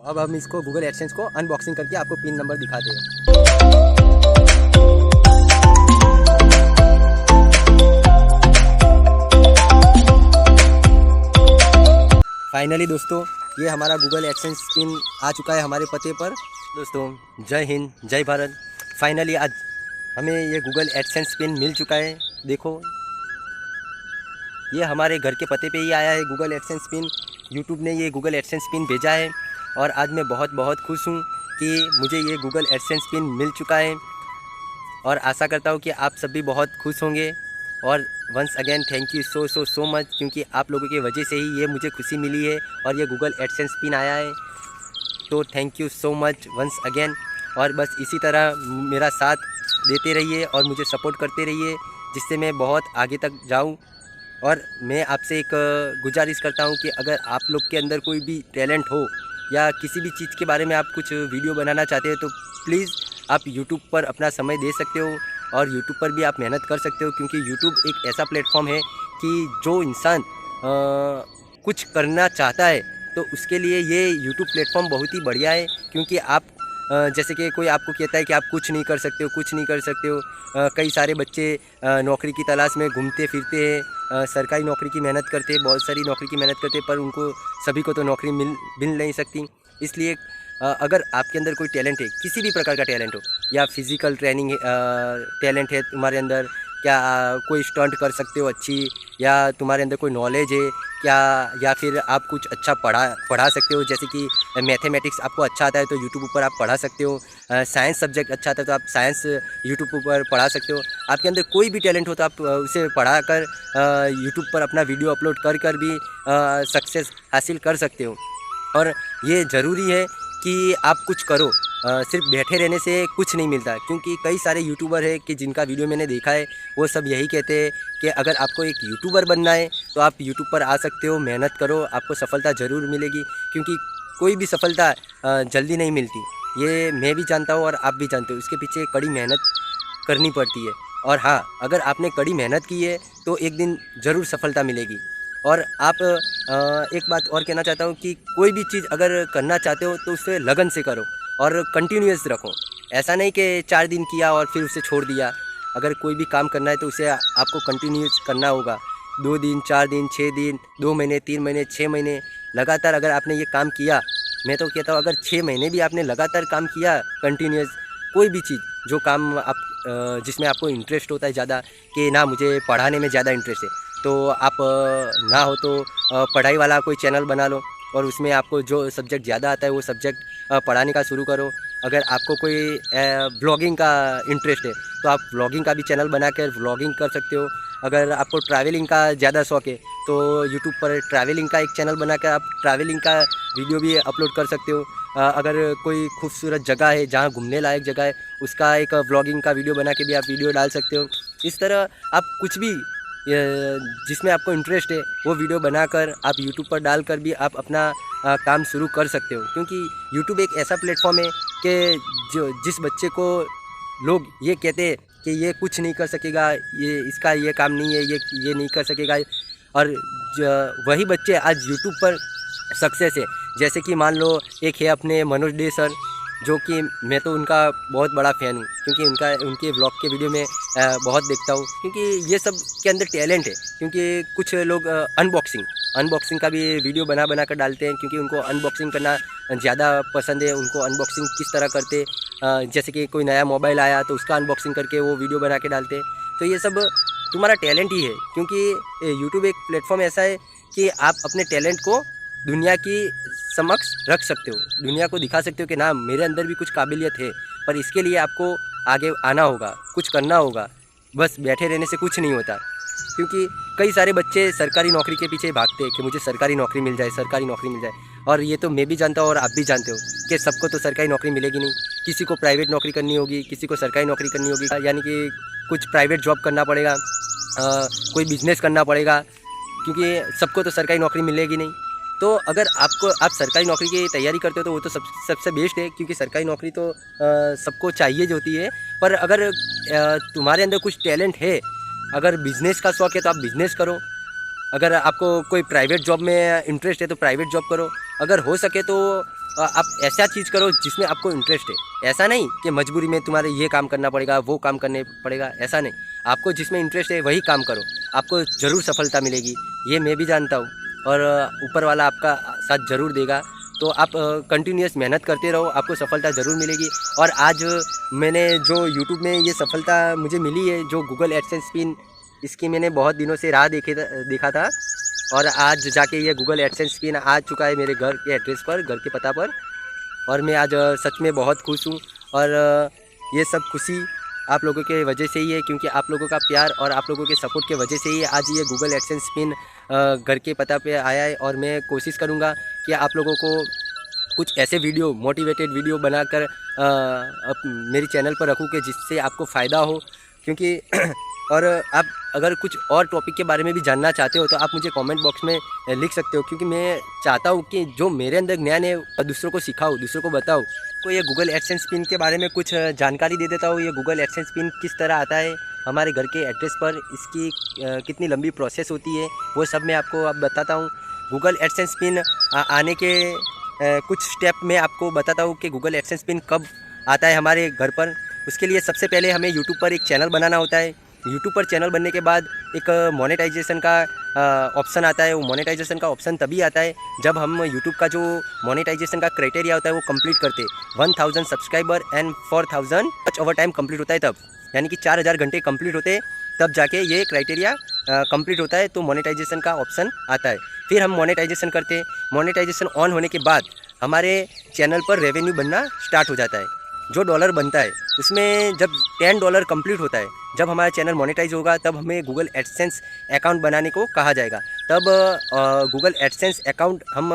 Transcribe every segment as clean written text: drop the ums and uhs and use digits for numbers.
अब हम इसको गूगल एडसेंस को अनबॉक्सिंग करके आपको पिन नंबर दिखाते हैं। फाइनली दोस्तों, ये हमारा गूगल एडसेंस पिन आ चुका है हमारे पते पर। दोस्तों जय हिंद, जय भारत। फाइनली आज हमें ये गूगल एडसेंस पिन मिल चुका है। देखो, ये हमारे घर के पते पे ही आया है गूगल एडसेंस पिन। यूट्यूब ने ये गूगल एडसेंस पिन भेजा है और आज मैं बहुत बहुत खुश हूँ कि मुझे ये गूगल एडसेंस पिन मिल चुका है और आशा करता हूँ कि आप सब भी बहुत खुश होंगे। और once again thank you so much, क्योंकि आप लोगों की वजह से ही ये मुझे खुशी मिली है और ये गूगल एडसेंस पिन आया है। तो thank you so much once again. और बस इसी तरह मेरा साथ देते रहिए और मुझे सपोर्ट करते रहिए, जिससे मैं बहुत आगे तक जाऊँ। और मैं आपसे एक गुजारिश करता हूँ कि अगर आप लोग के अंदर कोई भी टैलेंट हो या किसी भी चीज़ के बारे में आप कुछ वीडियो बनाना चाहते हो, तो प्लीज़ आप यूट्यूब पर अपना समय दे सकते हो और यूट्यूब पर भी आप मेहनत कर सकते हो। क्योंकि यूट्यूब एक ऐसा प्लेटफॉर्म है कि जो इंसान कुछ करना चाहता है तो उसके लिए ये यूट्यूब प्लेटफॉर्म बहुत ही बढ़िया है। क्योंकि आप जैसे कि कोई आपको कहता है कि आप कुछ नहीं कर सकते हो, कुछ नहीं कर सकते हो। कई सारे बच्चे नौकरी की तलाश में घूमते फिरते हैं, सरकारी नौकरी की मेहनत करते हैं, बहुत सारी नौकरी की मेहनत करते हैं, पर उनको सभी को तो नौकरी मिल नहीं सकती। इसलिए अगर आपके अंदर कोई टैलेंट है, किसी भी प्रकार का टैलेंट हो, या फिज़िकल ट्रेनिंग टैलेंट है तुम्हारे अंदर, क्या कोई स्टंट कर सकते हो अच्छी, या तुम्हारे अंदर कोई नॉलेज है क्या, या फिर आप कुछ अच्छा पढ़ा सकते हो, जैसे कि मैथमेटिक्स आपको अच्छा आता है तो यूट्यूब पर आप पढ़ा सकते हो। साइंस सब्जेक्ट अच्छा आता है तो आप साइंस यूट्यूब पर पढ़ा सकते हो। आपके अंदर कोई भी टैलेंट हो तो आप उसे पढ़ा कर यूट्यूब पर अपना वीडियो अपलोड कर भी सक्सेस हासिल कर सकते हो। और ये ज़रूरी है कि आप कुछ करो, सिर्फ बैठे रहने से कुछ नहीं मिलता। क्योंकि कई सारे यूट्यूबर हैं कि जिनका वीडियो मैंने देखा है, वो सब यही कहते हैं कि अगर आपको एक यूट्यूबर बनना है तो आप यूट्यूब पर आ सकते हो, मेहनत करो, आपको सफलता ज़रूर मिलेगी। क्योंकि कोई भी सफलता जल्दी नहीं मिलती, ये मैं भी जानता हूँ और आप भी जानते हो। इसके पीछे कड़ी मेहनत करनी पड़ती है। और हाँ, अगर आपने कड़ी मेहनत की है तो एक दिन ज़रूर सफलता मिलेगी। और आप एक बात और कहना चाहता हूँ कि कोई भी चीज़ अगर करना चाहते हो तो उसे लगन से करो और कंटिन्यूअस रखो। ऐसा नहीं कि 4 दिन किया और फिर उसे छोड़ दिया। अगर कोई भी काम करना है तो उसे आपको कंटिन्यूअस करना होगा। 2 दिन, 4 दिन, 6 दिन, 2 महीने, 3 महीने, 6 महीने लगातार अगर आपने ये काम किया, मैं तो कहता हूँ अगर 6 महीने भी आपने लगातार काम किया कंटिन्यूअस, कोई भी चीज़ जो काम आप जिसमें आपको इंटरेस्ट होता है ज़्यादा, कि ना मुझे पढ़ाने में ज़्यादा इंटरेस्ट है, तो आप ना हो तो पढ़ाई वाला कोई चैनल बना लो और उसमें आपको जो सब्जेक्ट ज़्यादा आता है वो सब्जेक्ट पढ़ाने का शुरू करो। अगर आपको कोई ब्लॉगिंग का इंटरेस्ट है तो आप ब्लॉगिंग का भी चैनल बनाकर ब्लॉगिंग कर सकते हो। अगर आपको ट्रैवलिंग का ज़्यादा शौक़ है तो यूट्यूब पर ट्रैवलिंग का एक चैनल बनाकर आप ट्रैवलिंग का वीडियो भी अपलोड कर सकते हो। अगर कोई खूबसूरत जगह है जहाँ घूमने लायक जगह है, उसका एक ब्लॉगिंग का वीडियो बना के भी आप वीडियो डाल सकते हो। इस तरह आप कुछ भी जिसमें आपको इंटरेस्ट है वो वीडियो बनाकर आप यूट्यूब पर डालकर भी आप अपना काम शुरू कर सकते हो। क्योंकि यूट्यूब एक ऐसा प्लेटफॉर्म है कि जिस बच्चे को लोग ये कहते हैं कि ये कुछ नहीं कर सकेगा, ये इसका ये काम नहीं है, ये नहीं कर सकेगा, और वही बच्चे आज यूट्यूब पर सक्सेस है। जैसे कि मान लो एक है अपने मनोज डे सर, जो कि मैं तो उनका बहुत बड़ा फ़ैन हूँ। क्योंकि उनके व्लॉग के वीडियो में बहुत देखता हूँ, क्योंकि ये सब के अंदर टैलेंट है। क्योंकि कुछ लोग अनबॉक्सिंग का भी वीडियो बना कर डालते हैं, क्योंकि उनको अनबॉक्सिंग करना ज़्यादा पसंद है। उनको अनबॉक्सिंग किस तरह करते, जैसे कि कोई नया मोबाइल आया तो उसका अनबॉक्सिंग करके वो वीडियो बना के डालते हैं। तो ये सब तुम्हारा टैलेंट ही है। क्योंकि यूट्यूब एक प्लेटफॉर्म ऐसा है कि आप अपने टैलेंट को दुनिया की समक्ष रख सकते हो, दुनिया को दिखा सकते हो कि ना मेरे अंदर भी कुछ काबिलियत है। पर इसके लिए आपको आगे आना होगा, कुछ करना होगा। बस बैठे रहने से कुछ नहीं होता। क्योंकि कई सारे बच्चे सरकारी नौकरी के पीछे भागते हैं कि मुझे सरकारी नौकरी मिल जाए, सरकारी नौकरी मिल जाए। और ये तो मैं भी जानता हूँ और आप भी जानते हो कि सबको तो सरकारी नौकरी मिलेगी नहीं। किसी को प्राइवेट नौकरी करनी होगी, किसी को सरकारी नौकरी करनी होगी, यानी कि कुछ प्राइवेट जॉब करना पड़ेगा, कोई बिजनेस करना पड़ेगा। क्योंकि सबको तो सरकारी नौकरी मिलेगी नहीं। तो अगर आप सरकारी नौकरी की तैयारी करते हो तो वो तो सबसे बेस्ट है। क्योंकि सरकारी नौकरी तो सबको चाहिए जो होती है। पर अगर तुम्हारे अंदर कुछ टैलेंट है, अगर बिज़नेस का शौक़ है तो आप बिज़नेस करो। अगर आपको कोई प्राइवेट जॉब में इंटरेस्ट है तो प्राइवेट जॉब करो। अगर हो सके तो आप ऐसा चीज़ करो जिसमें आपको इंटरेस्ट है। ऐसा नहीं कि मजबूरी में तुम्हारे ये काम करना पड़ेगा, वो काम करने पड़ेगा, ऐसा नहीं। आपको जिसमें इंटरेस्ट है वही काम करो, आपको ज़रूर सफलता मिलेगी, ये मैं भी जानता हूँ। और ऊपर वाला आपका साथ ज़रूर देगा। तो आप कंटिन्यूअस मेहनत करते रहो, आपको सफलता ज़रूर मिलेगी। और आज मैंने जो यूट्यूब में ये सफलता मुझे मिली है, जो गूगल एडसेंस पिन, इसकी मैंने बहुत दिनों से राह देखा था। और आज जाके ये गूगल एडसेंस पिन आ चुका है मेरे घर के एड्रेस पर, घर के पता पर। और मैं आज सच में बहुत खुश हूँ। और ये सब खुशी आप लोगों के वजह से ही है, क्योंकि आप लोगों का प्यार और आप लोगों के सपोर्ट के वजह से ही आज ये गूगल एडसेंस पिन घर के पता पे आया है। और मैं कोशिश करूँगा कि आप लोगों को कुछ ऐसे वीडियो, मोटिवेटेड वीडियो बनाकर मेरी चैनल पर रखूँ कि जिससे आपको फ़ायदा हो। क्योंकि और आप अगर कुछ और टॉपिक के बारे में भी जानना चाहते हो तो आप मुझे कमेंट बॉक्स में लिख सकते हो, क्योंकि मैं चाहता हूँ कि जो मेरे अंदर ज्ञान है दूसरों को सिखाऊँ, दूसरों को बताऊँ। तो ये गूगल एडसेंस पिन के बारे में कुछ जानकारी दे देता हूँ। ये गूगल एडसेंस पिन किस तरह आता है हमारे घर के एड्रेस पर, इसकी कितनी लंबी प्रोसेस होती है, वो सब मैं आपको अब बताता हूँ। गूगल एडसेंस पिन आने के कुछ स्टेप में आपको बताता हूँ कि गूगल एडसेंस पिन कब आता है हमारे घर पर। उसके लिए सबसे पहले हमें यूट्यूब पर एक चैनल बनाना होता है। यूट्यूब पर चैनल बनने के बाद एक मोनेटाइजेशन का ऑप्शन आता है। वो मोनेटाइजेशन का ऑप्शन तभी आता है जब हम यूट्यूब का जो मोनेटाइजेशन का क्राइटेरिया होता है वो कंप्लीट करते हैं। 1000 subscriber and 4000 much over time complete होता है तब, यानी कि 4000 घंटे कंप्लीट होते हैं तब जाके ये क्राइटेरिया कंप्लीट होता है, तो मोनेटाइजेशन का ऑप्शन आता है। फिर हम मोनेटाइजेशन करते हैं। मोनेटाइजेशन ऑन होने के बाद हमारे चैनल पर रेवेन्यू बनना स्टार्ट हो जाता है। जो डॉलर बनता है उसमें जब $10 कंप्लीट होता है, जब हमारा चैनल मोनेटाइज होगा, तब हमें गूगल एडसेंस अकाउंट बनाने को कहा जाएगा। तब गूगल एडसेंस अकाउंट हम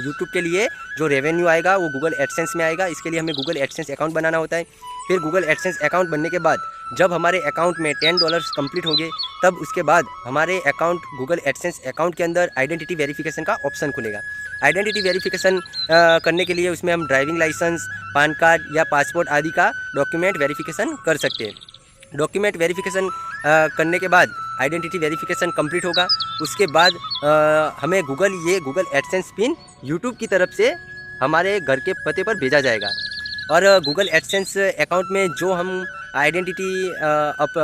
यूट्यूब के लिए जो रेवेन्यू आएगा वो गूगल एडसेंस में आएगा। इसके लिए हमें गूगल एडसेंस अकाउंट बनाना होता है। फिर गूगल एडसेंस अकाउंट बनने के बाद जब हमारे अकाउंट में $10 कंप्लीट होंगे, तब उसके बाद हमारे अकाउंट गूगल एडसेंस अकाउंट के अंदर आइडेंटिटी वेरिफिकेशन का ऑप्शन खुलेगा। आइडेंटिटी वेरिफिकेशन करने के लिए उसमें हम ड्राइविंग लाइसेंस, पान कार्ड या पासपोर्ट आदि का डॉक्यूमेंट वेरिफिकेशन कर सकते हैं। डॉक्यूमेंट वेरिफिकेशन करने के बाद आइडेंटिटी वेरिफिकेशन कंप्लीट होगा। उसके बाद हमें गूगल एडसेंस पिन यूट्यूब की तरफ से हमारे घर के पते पर भेजा जाएगा। और गूगल एडसेंस अकाउंट में जो हम आइडेंटिटी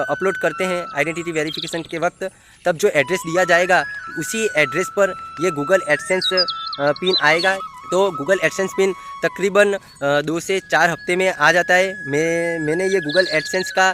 अपलोड करते हैं आइडेंटिटी वेरिफिकेशन के वक्त, तब जो एड्रेस दिया जाएगा उसी एड्रेस पर ये गूगल एडसेंस पिन आएगा। तो गूगल एडसेंस पिन तकरीबन 2 से 4 हफ्ते में आ जाता है। मैंने ये गूगल एडसेंस का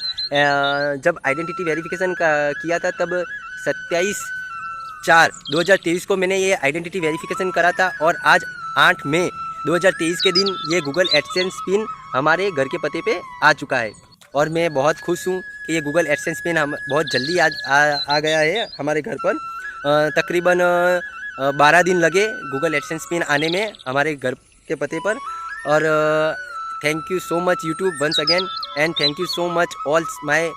जब आइडेंटिटी वेरिफिकेशन किया था तब 27/4/2023 को मैंने ये आइडेंटिटी वेरिफिकेशन करा था। और आज 8 मई 2023 के दिन ये गूगल एडसेंस पिन हमारे घर के पते पे आ चुका है। और मैं बहुत खुश हूँ कि ये गूगल एडसेंस पिन हम बहुत जल्दी आज आ गया है हमारे घर पर। तकरीबन 12 दिन लगे गूगल एडसेंस पिन आने में हमारे घर के पते पर। और thank you so much YouTube once again, and thank you so much all my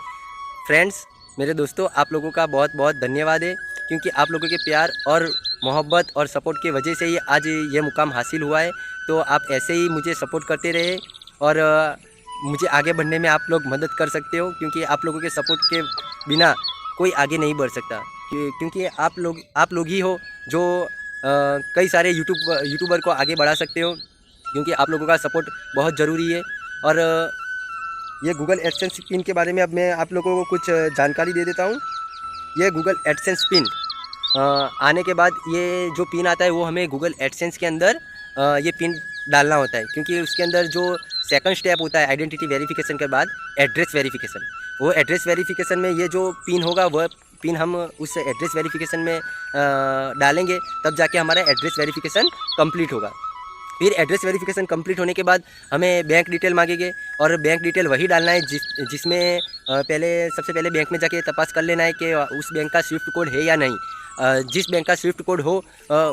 friends. मेरे दोस्तों, आप लोगों का बहुत बहुत धन्यवाद है, क्योंकि आप लोगों के प्यार और मोहब्बत और सपोर्ट की वजह से ही आज ये मुकाम हासिल हुआ है। तो आप ऐसे ही मुझे सपोर्ट करते रहे और मुझे आगे बढ़ने में आप लोग मदद कर सकते हो, क्योंकि आप लोगों के सपोर्ट के बिना कोई आगे नहीं बढ़ सकता। क्योंकि आप लोग ही हो जो कई सारे यूट्यूबर को आगे बढ़ा सकते हो, क्योंकि आप लोगों का सपोर्ट बहुत ज़रूरी है। और ये गूगल एडसेंस पिन के बारे में अब मैं आप लोगों को कुछ जानकारी दे देता हूँ। ये गूगल एडसेंस पिन आने के बाद ये जो पिन आता है वो हमें गूगल एडसेंस के अंदर ये पिन डालना होता है, क्योंकि उसके अंदर जो सेकंड स्टेप होता है आइडेंटिटी वेरिफिकेशन के बाद एड्रेस वेरिफिकेशन, वो एड्रेस वेरिफिकेशन में ये जो पिन होगा वह पिन हम उस एड्रेस वेरिफिकेशन में डालेंगे, तब जाके हमारा एड्रेस वेरिफिकेशन कंप्लीट होगा। फिर एड्रेस वेरिफिकेशन कंप्लीट होने के बाद हमें बैंक डिटेल मांगेंगे, और बैंक डिटेल वही डालना है जिसमें सबसे पहले बैंक में जाके तपास कर लेना है कि उस बैंक का स्विफ्ट कोड है या नहीं। जिस बैंक का स्विफ्ट कोड हो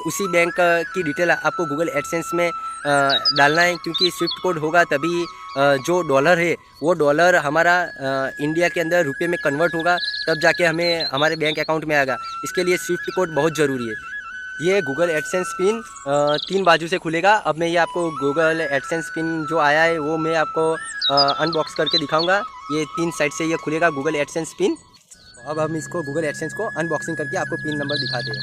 उसी बैंक की डिटेल आपको गूगल एडसेंस में डालना है, क्योंकि स्विफ्ट कोड होगा तभी जो डॉलर है वो डॉलर हमारा इंडिया के अंदर रुपये में कन्वर्ट होगा, तब जाके हमें हमारे बैंक अकाउंट में आएगा। इसके लिए स्विफ्ट कोड बहुत ज़रूरी है। ये गूगल एडसेंस पिन 3 बाजू से खुलेगा। अब मैं ये आपको गूगल एडसेंस पिन जो आया है वो मैं आपको अनबॉक्स करके दिखाऊंगा। ये 3 साइड से ये खुलेगा गूगल एडसेंस पिन। अब हम इसको गूगल एडसेंस को अनबॉक्सिंग करके आपको पिन नंबर दिखाते हैं।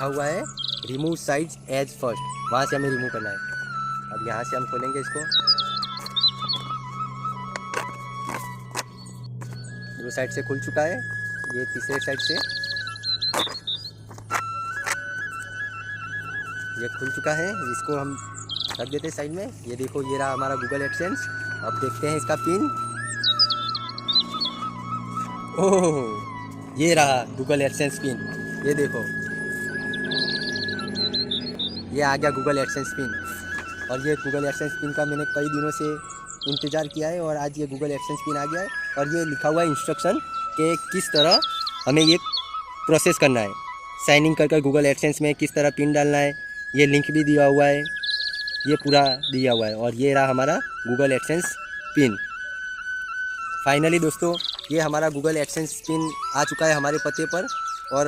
लिखा हुआ है रिमूव साइड्स एज फर्स्ट, वहाँ से हमें रिमूव करना है। अब यहाँ से हम खोलेंगे इसको, दो साइड से खुल चुका है, ये तीसरे साइड से ये खुल चुका है। इसको हम रख देते हैं साइड में। ये देखो, ये रहा हमारा गूगल एडसेंस। अब देखते हैं इसका पिन। ओह, ये रहा गूगल एडसेंस पिन, ये देखो, ये आ गया गूगल एडसेंस पिन। और ये गूगल एडसेंस पिन का मैंने कई दिनों से इंतज़ार किया है और आज ये गूगल एडसेंस पिन आ गया है। और ये लिखा हुआ है इंस्ट्रक्शन कि किस तरह हमें ये प्रोसेस करना है, साइन इन कर गूगल एडसेंस में किस तरह पिन डालना है। ये लिंक भी दिया हुआ है, ये पूरा दिया हुआ है। और ये रहा हमारा गूगल एडसेंस पिन। फाइनली दोस्तों, ये हमारा गूगल एडसेंस पिन आ चुका है हमारे पते पर। और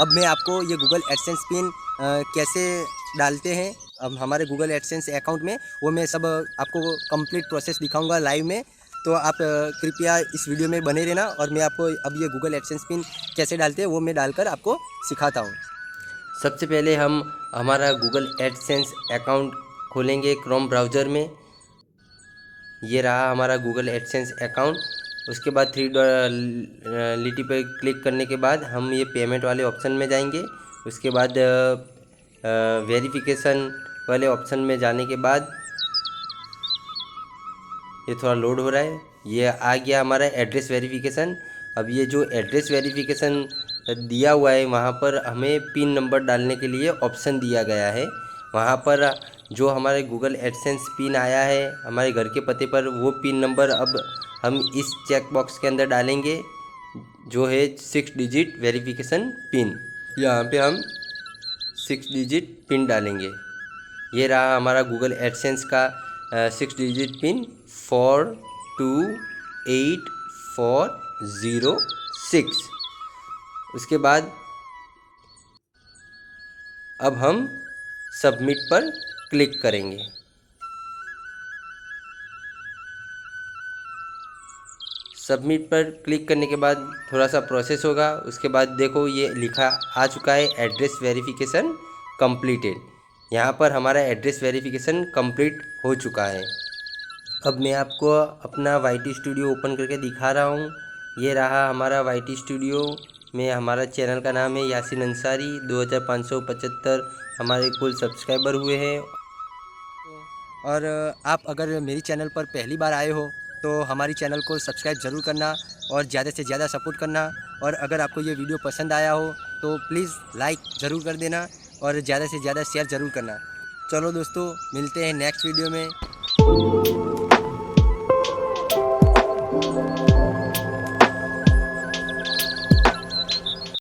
अब मैं आपको ये गूगल एडसेंस पिन कैसे डालते हैं अब हमारे गूगल एडसेंस अकाउंट में, वो मैं सब आपको कंप्लीट प्रोसेस दिखाऊंगा लाइव में। तो आप कृपया इस वीडियो में बने रहना और मैं आपको अब ये गूगल एडसेंस पिन कैसे डालते हैं वो मैं डालकर आपको सिखाता हूँ। सबसे पहले हम हमारा गूगल एडसेंस अकाउंट खोलेंगे क्रोम ब्राउज़र में। ये रहा हमारा गूगल एडसेंस अकाउंट। उसके बाद थ्री लिटी पर क्लिक करने के बाद हम ये पेमेंट वाले ऑप्शन में जाएंगे। उसके बाद वेरिफिकेशन वाले ऑप्शन में जाने के बाद ये थोड़ा लोड हो रहा है, ये आ गया हमारा एड्रेस वेरिफिकेशन। अब ये जो एड्रेस वेरिफिकेशन दिया हुआ है वहाँ पर हमें पिन नंबर डालने के लिए ऑप्शन दिया गया है। वहाँ पर जो हमारे गूगल एडसेंस पिन आया है हमारे घर के पते पर, वो पिन नंबर अब हम इस चेक बॉक्स के अंदर डालेंगे जो है 6 डिजिट वेरिफिकेशन पिन। यहाँ पे हम 6 डिजिट पिन डालेंगे। ये रहा हमारा गूगल एडसेंस का 6 डिजिट पिन 428406। उसके बाद अब हम सबमिट पर क्लिक करेंगे। सबमिट पर क्लिक करने के बाद थोड़ा सा प्रोसेस होगा। उसके बाद देखो ये लिखा आ चुका है एड्रेस वेरिफिकेशन कंप्लीटेड। यहाँ पर हमारा एड्रेस वेरिफिकेशन कंप्लीट हो चुका है। अब मैं आपको अपना YT स्टूडियो ओपन करके दिखा रहा हूँ। ये रहा हमारा YT स्टूडियो में हमारा चैनल का नाम है यासीन अंसारी। 2575 हमारे कुल सब्सक्राइबर हुए हैं। और आप अगर मेरी चैनल पर पहली बार आए हो तो हमारी चैनल को सब्सक्राइब ज़रूर करना और ज़्यादा से ज़्यादा सपोर्ट करना। और अगर आपको ये वीडियो पसंद आया हो तो प्लीज़ लाइक ज़रूर कर देना और ज़्यादा से ज़्यादा शेयर ज़रूर करना। चलो दोस्तों, मिलते हैं नेक्स्ट वीडियो में।